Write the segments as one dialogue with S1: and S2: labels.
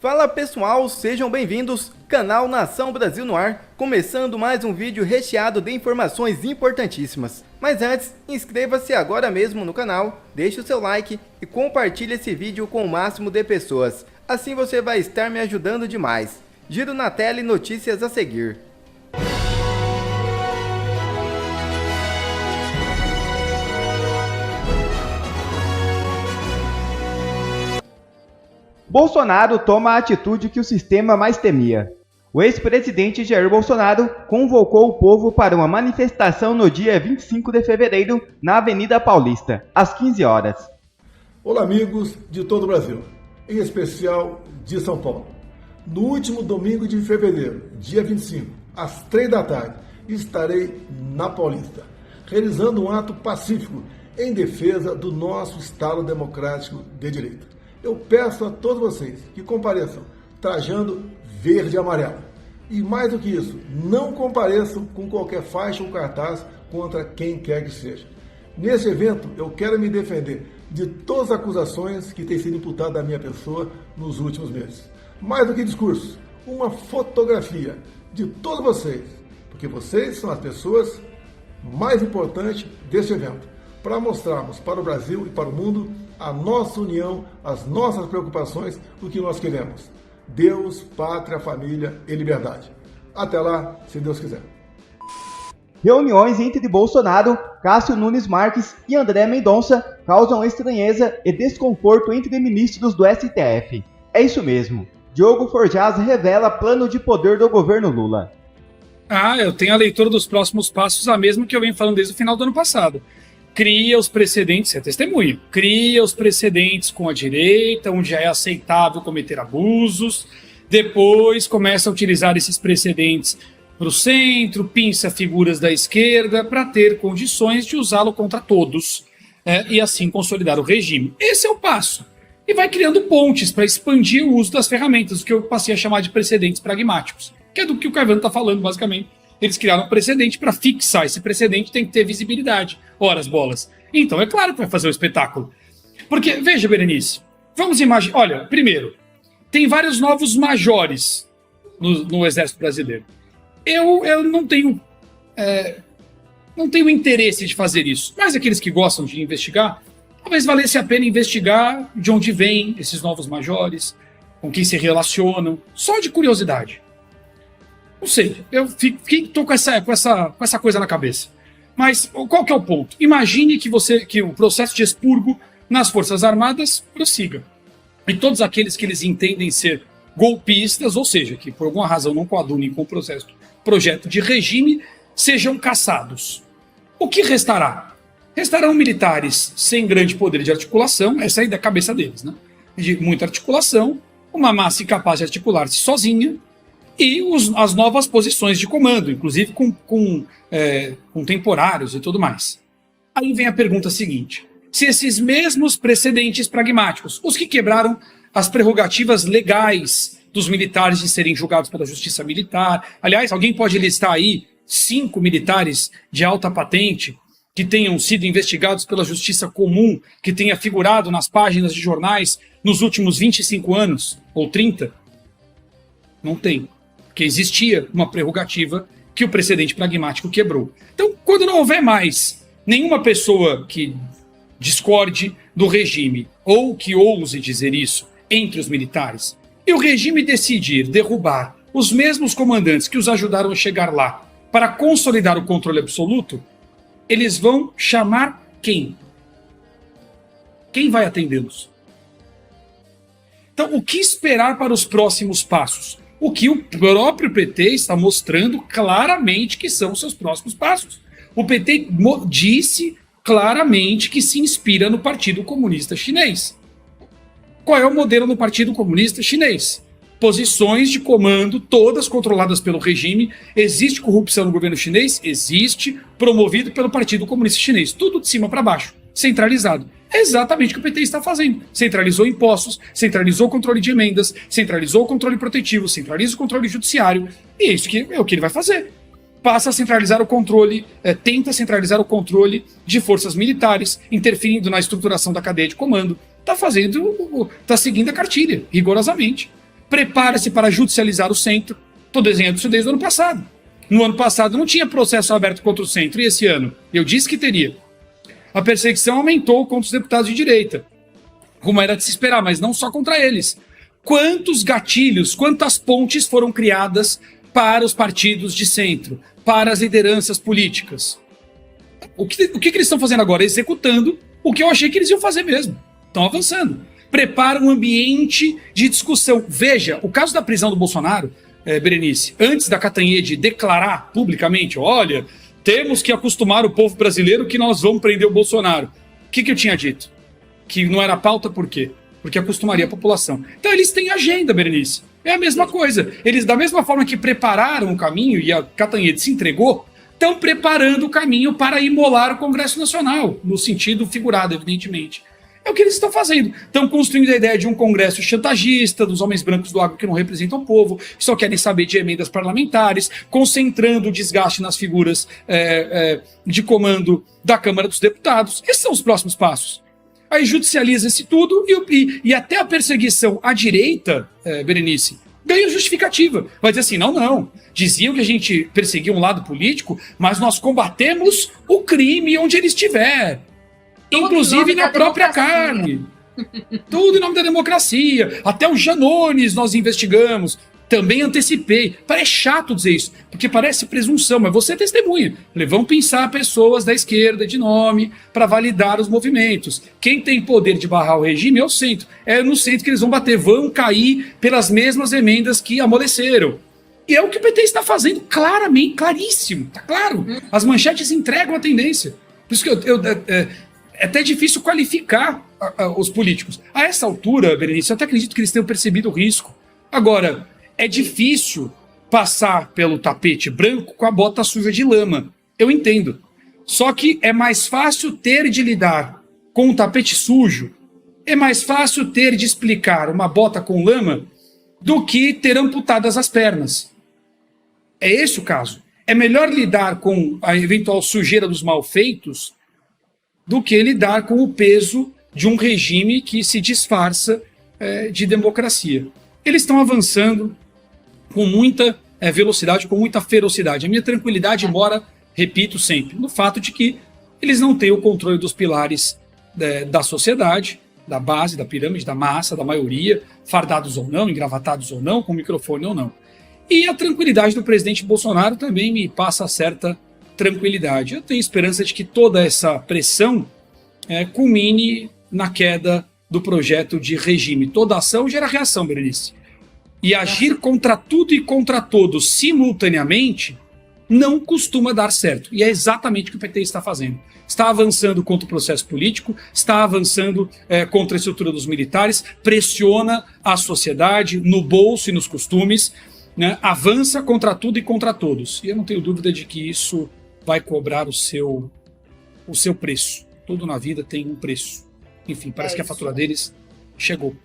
S1: Fala pessoal, sejam bem-vindos, canal Nação Brasil no ar, começando mais um vídeo recheado de informações importantíssimas. Mas antes, inscreva-se agora mesmo no canal, deixe o seu like e compartilhe esse vídeo com o máximo de pessoas. Assim você vai estar me ajudando demais. Giro na tela e notícias a seguir.
S2: Bolsonaro toma a atitude que o sistema mais temia. O ex-presidente Jair Bolsonaro convocou o povo para uma manifestação no dia 25 de fevereiro na Avenida Paulista, às 15 horas.
S3: Olá amigos de todo o Brasil, em especial de São Paulo. No último domingo de fevereiro, dia 25, às 3 da tarde, estarei na Paulista, realizando um ato pacífico em defesa do nosso Estado Democrático de Direito. Eu peço a todos vocês que compareçam trajando verde e amarelo. E mais do que isso, não compareçam com qualquer faixa ou cartaz contra quem quer que seja. Nesse evento, eu quero me defender de todas as acusações que têm sido imputadas à minha pessoa nos últimos meses. Mais do que discurso, uma fotografia de todos vocês, porque vocês são as pessoas mais importantes deste evento, para mostrarmos para o Brasil e para o mundo a nossa união, as nossas preocupações, o que nós queremos. Deus, pátria, família e liberdade. Até lá, se Deus quiser.
S2: Reuniões entre Bolsonaro, Cássio Nunes Marques e André Mendonça causam estranheza e desconforto entre ministros do STF. É isso mesmo. Diogo Forjaz revela plano de poder do governo Lula.
S4: Eu tenho a leitura dos próximos passos, a mesma que eu venho falando desde o final do ano passado. Cria os precedentes, é testemunho, cria os precedentes com a direita, onde já é aceitável cometer abusos, depois começa a utilizar esses precedentes para o centro, pinça figuras da esquerda para ter condições de usá-lo contra todos e assim consolidar o regime. Esse é o passo. E vai criando pontes para expandir o uso das ferramentas, o que eu passei a chamar de precedentes pragmáticos, que é do que o Caivano está falando basicamente. Eles criaram um precedente para fixar. Esse precedente tem que ter visibilidade. Ora as bolas. Então é claro que vai fazer o espetáculo. Porque, veja, Berenice, vamos imaginar... Olha, primeiro, tem vários novos majores no Exército Brasileiro. Eu não tenho interesse de fazer isso. Mas aqueles que gostam de investigar, talvez valesse a pena investigar de onde vêm esses novos majores, com quem se relacionam, só de curiosidade. Não sei, eu estou com essa coisa na cabeça. Mas qual que é o ponto? Imagine que o processo de expurgo nas Forças Armadas prossiga. E todos aqueles que eles entendem ser golpistas, ou seja, que por alguma razão não coadunem com o projeto de regime, sejam caçados. O que restará? Restarão militares sem grande poder de articulação, essa aí da cabeça deles, né? De muita articulação, uma massa incapaz de articular-se sozinha, e as novas posições de comando, inclusive com temporários e tudo mais. Aí vem a pergunta seguinte: se esses mesmos precedentes pragmáticos, os que quebraram as prerrogativas legais dos militares de serem julgados pela justiça militar, aliás, alguém pode listar aí 5 militares de alta patente que tenham sido investigados pela justiça comum, que tenha figurado nas páginas de jornais nos últimos 25 anos, ou 30? Não tem. Porque existia uma prerrogativa que o precedente pragmático quebrou. Então, quando não houver mais nenhuma pessoa que discorde do regime, ou que ouse dizer isso entre os militares, e o regime decidir derrubar os mesmos comandantes que os ajudaram a chegar lá para consolidar o controle absoluto, eles vão chamar quem? Quem vai atendê-los? Então, o que esperar para os próximos passos? O que o próprio PT está mostrando claramente que são os seus próximos passos. O PT disse claramente que se inspira no Partido Comunista Chinês. Qual é o modelo do Partido Comunista Chinês? Posições de comando, todas controladas pelo regime. Existe corrupção no governo chinês? Existe, promovido pelo Partido Comunista Chinês. Tudo de cima para baixo, centralizado. É exatamente o que o PT está fazendo. Centralizou impostos, centralizou o controle de emendas, centralizou o controle protetivo, centraliza o controle judiciário. E é isso que é o que ele vai fazer. Passa a centralizar o controle, tenta centralizar o controle de forças militares, interferindo na estruturação da cadeia de comando. Está seguindo a cartilha, rigorosamente. prepara-se para judicializar o centro. Estou desenhando isso desde o ano passado. No ano passado não tinha processo aberto contra o centro, e esse ano? Eu disse que teria. A perseguição aumentou contra os deputados de direita, como era de se esperar, mas não só contra eles. Quantos gatilhos, quantas pontes foram criadas para os partidos de centro, para as lideranças políticas? O que eles estão fazendo agora? Executando o que eu achei que eles iam fazer mesmo. Estão avançando. Prepara um ambiente de discussão. Veja, o caso da prisão do Bolsonaro, Berenice, antes da Catanhede declarar publicamente, olha, temos que acostumar o povo brasileiro que nós vamos prender o Bolsonaro. O que eu tinha dito? Que não era pauta, por quê? Porque acostumaria a população. Então eles têm agenda, Berenice. É a mesma coisa. Eles, da mesma forma que prepararam o caminho e a Catanhede se entregou, estão preparando o caminho para imolar o Congresso Nacional, no sentido figurado, evidentemente. É o que eles estão fazendo. Estão construindo a ideia de um Congresso chantagista, dos homens brancos do agro que não representam o povo, que só querem saber de emendas parlamentares, concentrando o desgaste nas figuras de comando da Câmara dos Deputados. Esses são os próximos passos. Aí judicializa-se tudo e até a perseguição à direita, Berenice, ganha justificativa. Vai dizer assim, não. Diziam que a gente perseguia um lado político, mas nós combatemos o crime onde ele estiver. Inclusive na própria carne. Tudo em nome da democracia. Até o Janones nós investigamos. Também antecipei. Parece chato dizer isso, porque parece presunção, mas você é testemunha. Vamos pensar pessoas da esquerda de nome para validar os movimentos. Quem tem poder de barrar o regime é o centro. É no centro que eles vão bater, vão cair pelas mesmas emendas que amoleceram. E é o que o PT está fazendo claramente, claríssimo, tá claro. As manchetes entregam a tendência. Por isso que é até difícil qualificar os políticos. A essa altura, Berenice, eu até acredito que eles tenham percebido o risco. Agora, é difícil passar pelo tapete branco com a bota suja de lama. Eu entendo. Só que é mais fácil ter de lidar com o tapete sujo, é mais fácil ter de explicar uma bota com lama do que ter amputadas as pernas. É esse o caso. É melhor lidar com a eventual sujeira dos malfeitos do que lidar com o peso de um regime que se disfarça de democracia. Eles estão avançando com muita velocidade, com muita ferocidade. A minha tranquilidade mora, repito sempre, no fato de que eles não têm o controle dos pilares da sociedade, da base, da pirâmide, da massa, da maioria, fardados ou não, engravatados ou não, com microfone ou não. E a tranquilidade do presidente Bolsonaro também me passa certa tranquilidade. Eu tenho esperança de que toda essa pressão culmine na queda do projeto de regime. Toda ação gera reação, Berenice. E agir contra tudo e contra todos simultaneamente não costuma dar certo. E é exatamente o que o PT está fazendo. Está avançando contra o processo político, está avançando contra a estrutura dos militares, pressiona a sociedade no bolso e nos costumes, né? Avança contra tudo e contra todos. E eu não tenho dúvida de que isso vai cobrar o seu preço. Tudo na vida tem um preço. Enfim, parece que a fatura deles chegou.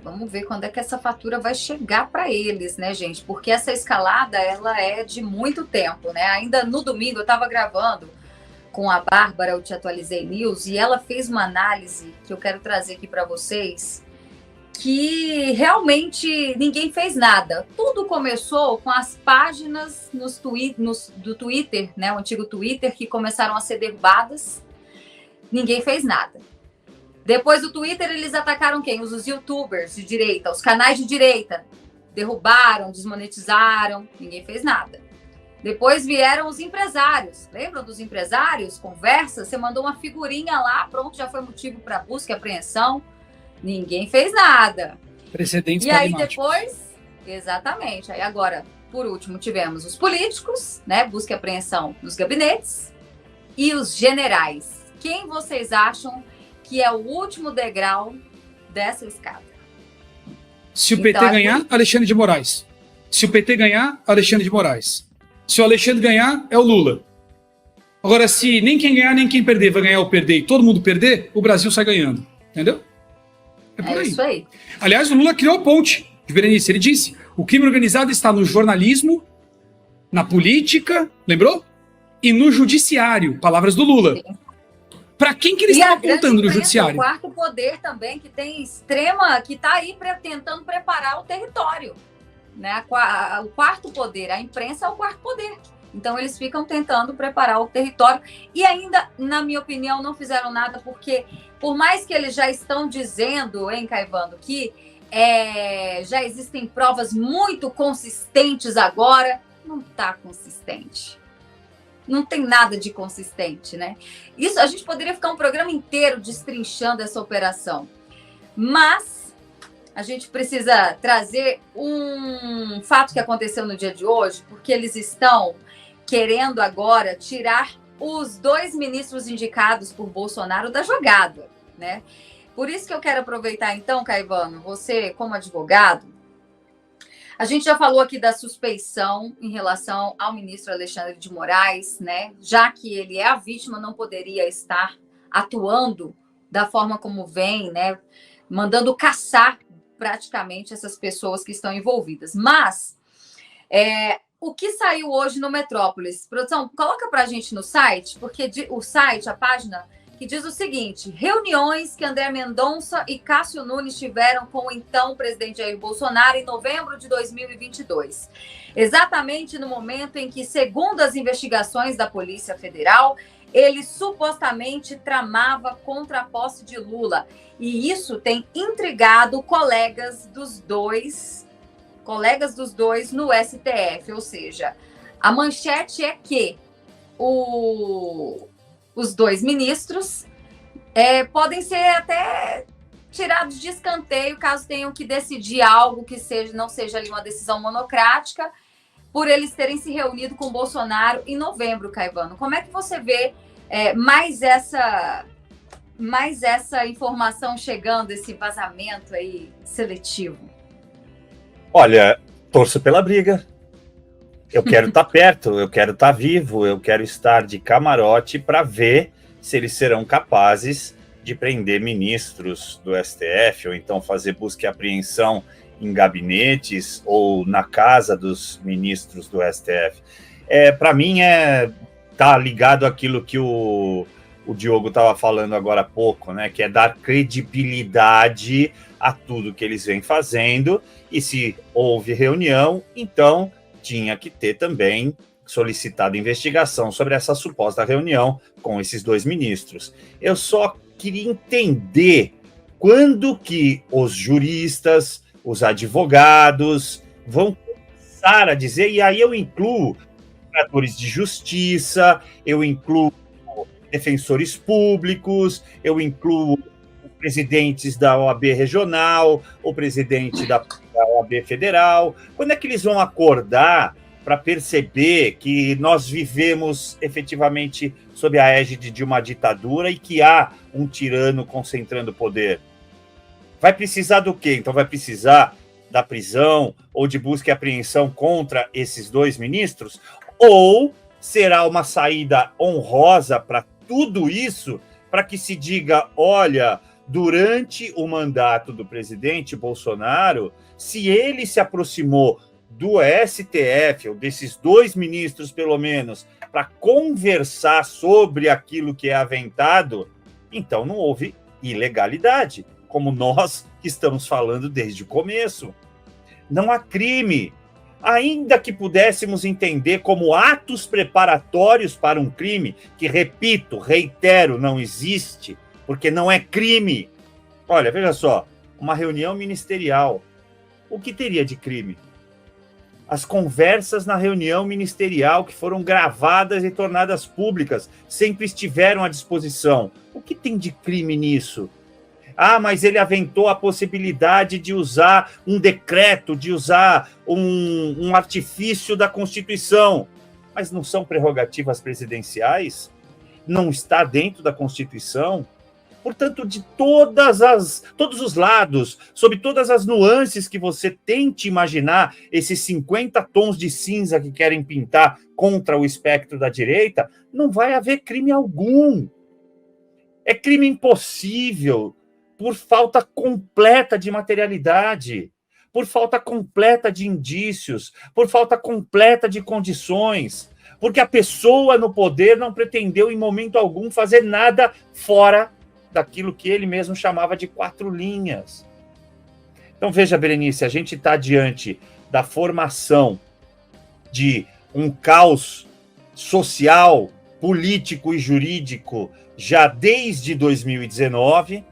S5: Vamos ver quando é que essa fatura vai chegar para eles, né, gente? Porque essa escalada, ela é de muito tempo, né? Ainda no domingo eu estava gravando com a Bárbara, o Te Atualizei News, e ela fez uma análise que eu quero trazer aqui para vocês, que realmente ninguém fez nada. Tudo começou com as páginas do Twitter, né, o antigo Twitter, que começaram a ser derrubadas. Ninguém fez nada. Depois do Twitter, eles atacaram quem? Os youtubers de direita, os canais de direita. Derrubaram, desmonetizaram, ninguém fez nada. Depois vieram os empresários. Lembram dos empresários? Conversa, você mandou uma figurinha lá, pronto, já foi motivo para busca e apreensão. Ninguém fez nada.
S4: Precedentes
S5: e aí depois, exatamente, aí agora, por último, tivemos os políticos, né, busca e apreensão nos gabinetes, e os generais. Quem vocês acham que é o último degrau dessa escada?
S4: Se o PT ganhar, Alexandre de Moraes. Se o PT ganhar, Alexandre de Moraes. Se o Alexandre ganhar, é o Lula. Agora, se nem quem ganhar, nem quem perder vai ganhar ou perder, e todo mundo perder, o Brasil sai ganhando. Entendeu? É por aí.
S5: Isso aí.
S4: Aliás, o Lula criou a ponte de Berenice. Ele disse, o crime organizado está no jornalismo, na política, lembrou? E no judiciário. Palavras do Lula.
S5: Sim.
S4: Para quem que eles
S5: E a
S4: estavam
S5: grande
S4: apontando no
S5: imprensa,
S4: judiciário?
S5: o quarto poder também, que tem que está aí tentando preparar o território. Né? O quarto poder, a imprensa é o quarto poder. Então, eles ficam tentando preparar o território e ainda, na minha opinião, não fizeram nada, porque, por mais que eles já estão dizendo, hein, Caivano, que já existem provas muito consistentes agora, não está consistente. Não tem nada de consistente, né? Isso, a gente poderia ficar um programa inteiro destrinchando essa operação. Mas a gente precisa trazer um fato que aconteceu no dia de hoje, porque eles estão querendo agora tirar os 2 ministros indicados por Bolsonaro da jogada, né? Por isso que eu quero aproveitar, então, Caivano, você como advogado, a gente já falou aqui da suspeição em relação ao ministro Alexandre de Moraes, né? Já que ele é a vítima, não poderia estar atuando da forma como vem, né? Mandando caçar praticamente essas pessoas que estão envolvidas. Mas o que saiu hoje no Metrópolis? Produção, coloca para a gente no site, porque o site, a página, que diz o seguinte: reuniões que André Mendonça e Cássio Nunes tiveram com o então presidente Jair Bolsonaro em novembro de 2022. Exatamente no momento em que, segundo as investigações da Polícia Federal, ele supostamente tramava contra a posse de Lula. E isso tem intrigado colegas dos dois no STF. Ou seja, a manchete é que os 2 ministros podem ser até tirados de escanteio caso tenham que decidir algo que não seja ali uma decisão monocrática, por eles terem se reunido com o Bolsonaro em novembro, Caivano. Como é que você vê mais essa informação chegando, esse vazamento aí seletivo?
S6: Olha, torço pela briga. Eu quero estar perto, eu quero estar vivo, eu quero estar de camarote para ver se eles serão capazes de prender ministros do STF, ou então fazer busca e apreensão em gabinetes ou na casa dos ministros do STF. Para mim, tá ligado àquilo que o Diogo estava falando agora há pouco, né? Que é dar credibilidade a tudo que eles vêm fazendo, e se houve reunião, então tinha que ter também solicitado investigação sobre essa suposta reunião com esses 2 ministros. Eu só queria entender quando que os juristas, os advogados vão começar a dizer, e aí eu incluo procuradores de justiça, eu incluo defensores públicos, eu incluo presidentes da OAB regional, o presidente da OAB federal. Quando é que eles vão acordar para perceber que nós vivemos efetivamente sob a égide de uma ditadura e que há um tirano concentrando poder? Vai precisar do quê? Então vai precisar da prisão ou de busca e apreensão contra esses 2 ministros? Ou será uma saída honrosa para tudo isso, para que se diga, olha, durante o mandato do presidente Bolsonaro, se ele se aproximou do STF, ou desses 2 ministros, pelo menos, para conversar sobre aquilo que é aventado, então não houve ilegalidade, como nós estamos falando desde o começo. Não há crime. Ainda que pudéssemos entender como atos preparatórios para um crime, que, repito, reitero, não existe, porque não é crime. Olha, veja só, uma reunião ministerial. O que teria de crime? As conversas na reunião ministerial que foram gravadas e tornadas públicas sempre estiveram à disposição. O que tem de crime nisso? Ah, mas ele aventou a possibilidade de usar um decreto, de usar um artifício da Constituição. Mas não são prerrogativas presidenciais? Não está dentro da Constituição? Portanto, de todos os lados, sob todas as nuances que você tente imaginar, esses 50 tons de cinza que querem pintar contra o espectro da direita, não vai haver crime algum. É crime impossível, por falta completa de materialidade, por falta completa de indícios, por falta completa de condições. porque a pessoa no poder não pretendeu em momento algum fazer nada fora daquilo que ele mesmo chamava de 4 linhas. Então veja, Berenice, a gente está diante da formação de um caos social, político e jurídico já desde 2019,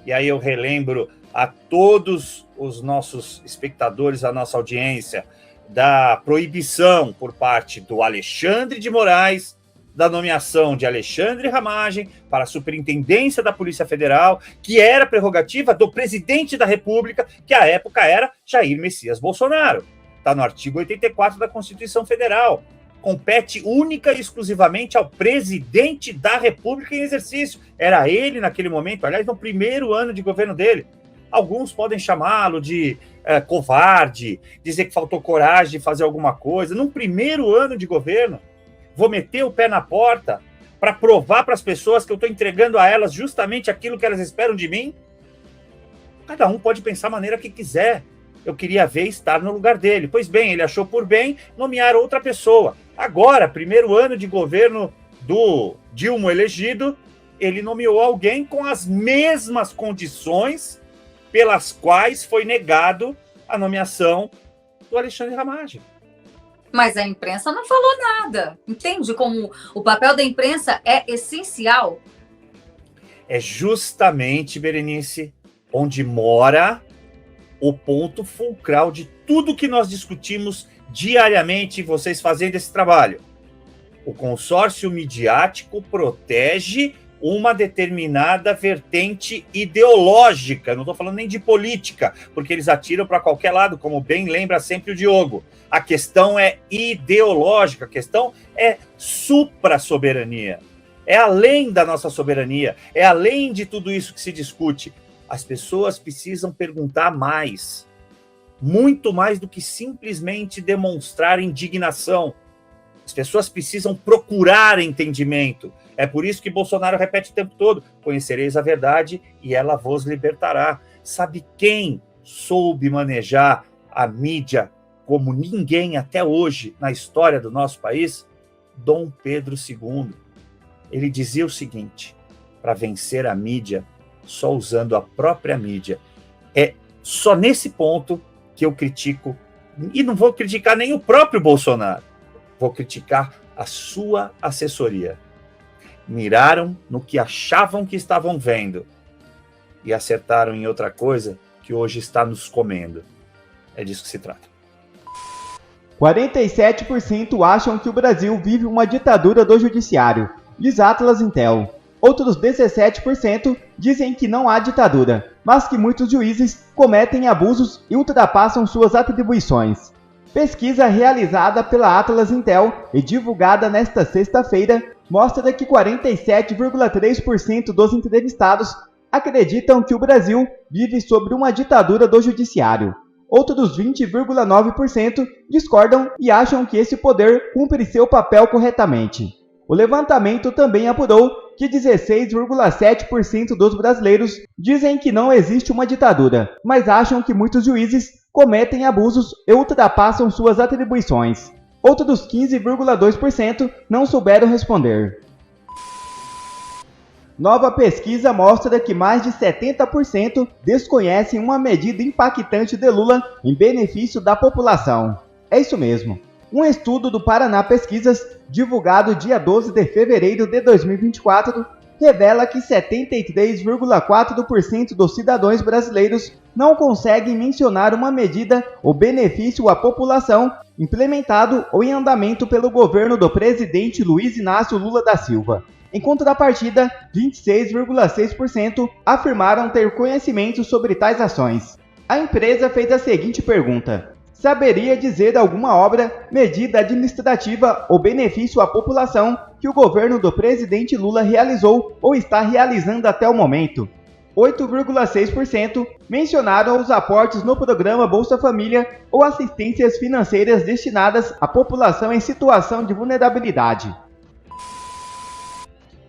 S6: e aí eu relembro a todos os nossos espectadores, a nossa audiência, da proibição por parte do Alexandre de Moraes da nomeação de Alexandre Ramagem para a superintendência da Polícia Federal, que era prerrogativa do presidente da República, que à época era Jair Messias Bolsonaro. Está no artigo 84 da Constituição Federal. Compete única e exclusivamente ao presidente da República em exercício. Era ele naquele momento, aliás, no primeiro ano de governo dele. Alguns podem chamá-lo de covarde, dizer que faltou coragem de fazer alguma coisa. Num primeiro ano de governo, vou meter o pé na porta para provar para as pessoas que eu estou entregando a elas justamente aquilo que elas esperam de mim? Cada um pode pensar da maneira que quiser. Eu queria ver estar no lugar dele. Pois bem, ele achou por bem nomear outra pessoa. Agora, primeiro ano de governo do Dilma elegido, ele nomeou alguém com as mesmas condições pelas quais foi negado a nomeação do Alexandre Ramagem.
S5: Mas a imprensa não falou nada. Entende como o papel da imprensa é essencial?
S6: É justamente, Berenice, onde mora o ponto fulcral de tudo que nós discutimos diariamente, vocês fazendo esse trabalho. O consórcio midiático protege uma determinada vertente ideológica, não estou falando nem de política, porque eles atiram para qualquer lado, como bem lembra sempre o Diogo. A questão é ideológica, a questão é supra-soberania, é além da nossa soberania, é além de tudo isso que se discute. As pessoas precisam perguntar mais, muito mais do que simplesmente demonstrar indignação. As pessoas precisam procurar entendimento. É por isso que Bolsonaro repete o tempo todo: conhecereis a verdade e ela vos libertará. Sabe quem soube manejar a mídia como ninguém até hoje na história do nosso país? Dom Pedro II. Ele dizia o seguinte: para vencer a mídia, só usando a própria mídia. É só nesse ponto que eu critico, e não vou criticar nem o próprio Bolsonaro, vou criticar a sua assessoria. Miraram no que achavam que estavam vendo e acertaram em outra coisa que hoje está nos comendo. É disso que se trata.
S2: 47% acham que o Brasil vive uma ditadura do judiciário, diz Atlas Intel. Outros 17% dizem que não há ditadura, mas que muitos juízes cometem abusos e ultrapassam suas atribuições. Pesquisa realizada pela Atlas Intel e divulgada nesta sexta-feira mostra que 47,3% dos entrevistados acreditam que o Brasil vive sob uma ditadura do judiciário. Outros 20,9% discordam e acham que esse poder cumpre seu papel corretamente. O levantamento também apurou que 16,7% dos brasileiros dizem que não existe uma ditadura, mas acham que muitos juízes cometem abusos e ultrapassam suas atribuições. Outros 15,2% não souberam responder. Nova pesquisa mostra que mais de 70% desconhecem uma medida impactante de Lula em benefício da população. É isso mesmo. Um estudo do Paraná Pesquisas, divulgado dia 12 de fevereiro de 2024, revela que 73,4% dos cidadãos brasileiros não conseguem mencionar uma medida ou benefício à população implementado ou em andamento pelo governo do presidente Luiz Inácio Lula da Silva. Em contrapartida, 26,6% afirmaram ter conhecimento sobre tais ações. A empresa fez a seguinte pergunta: saberia dizer alguma obra, medida administrativa ou benefício à população que o governo do presidente Lula realizou ou está realizando até o momento? 8,6% mencionaram os aportes no programa Bolsa Família ou assistências financeiras destinadas à população em situação de vulnerabilidade.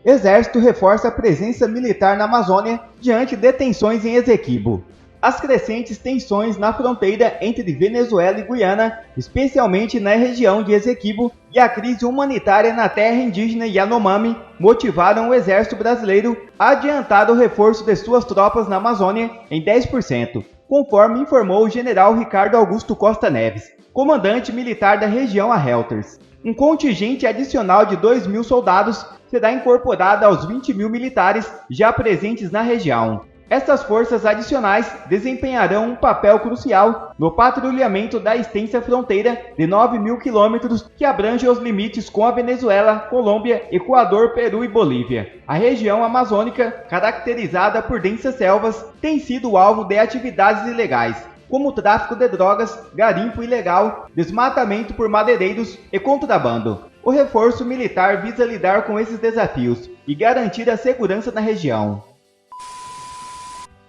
S2: Exército reforça a presença militar na Amazônia diante de tensões em Esequibo. as crescentes tensões na fronteira entre Venezuela e Guiana, especialmente na região de Essequibo, e a crise humanitária na terra indígena Yanomami motivaram o exército brasileiro a adiantar o reforço de suas tropas na Amazônia em 10%, conforme informou o general Ricardo Augusto Costa Neves, comandante militar da região a Reuters. Um contingente adicional de 2.000 soldados será incorporado aos 20.000 militares já presentes na região. Essas forças adicionais desempenharão um papel crucial no patrulhamento da extensa fronteira de 9.000 quilômetros que abrange os limites com a Venezuela, Colômbia, Equador, Peru e Bolívia. A região amazônica, caracterizada por densas selvas, tem sido alvo de atividades ilegais, como tráfico de drogas, garimpo ilegal, desmatamento por madeireiros e contrabando. O reforço militar visa lidar com esses desafios e garantir a segurança na região.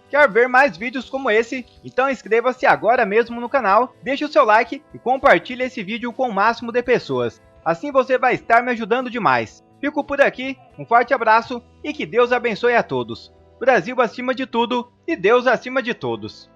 S2: Quer ver mais vídeos como esse? Então inscreva-se agora mesmo no canal, deixe o seu like e compartilhe esse vídeo com o máximo de pessoas. Assim você vai estar me ajudando demais. Fico por aqui, um forte abraço e que Deus abençoe a todos. Brasil acima de tudo e Deus acima de todos.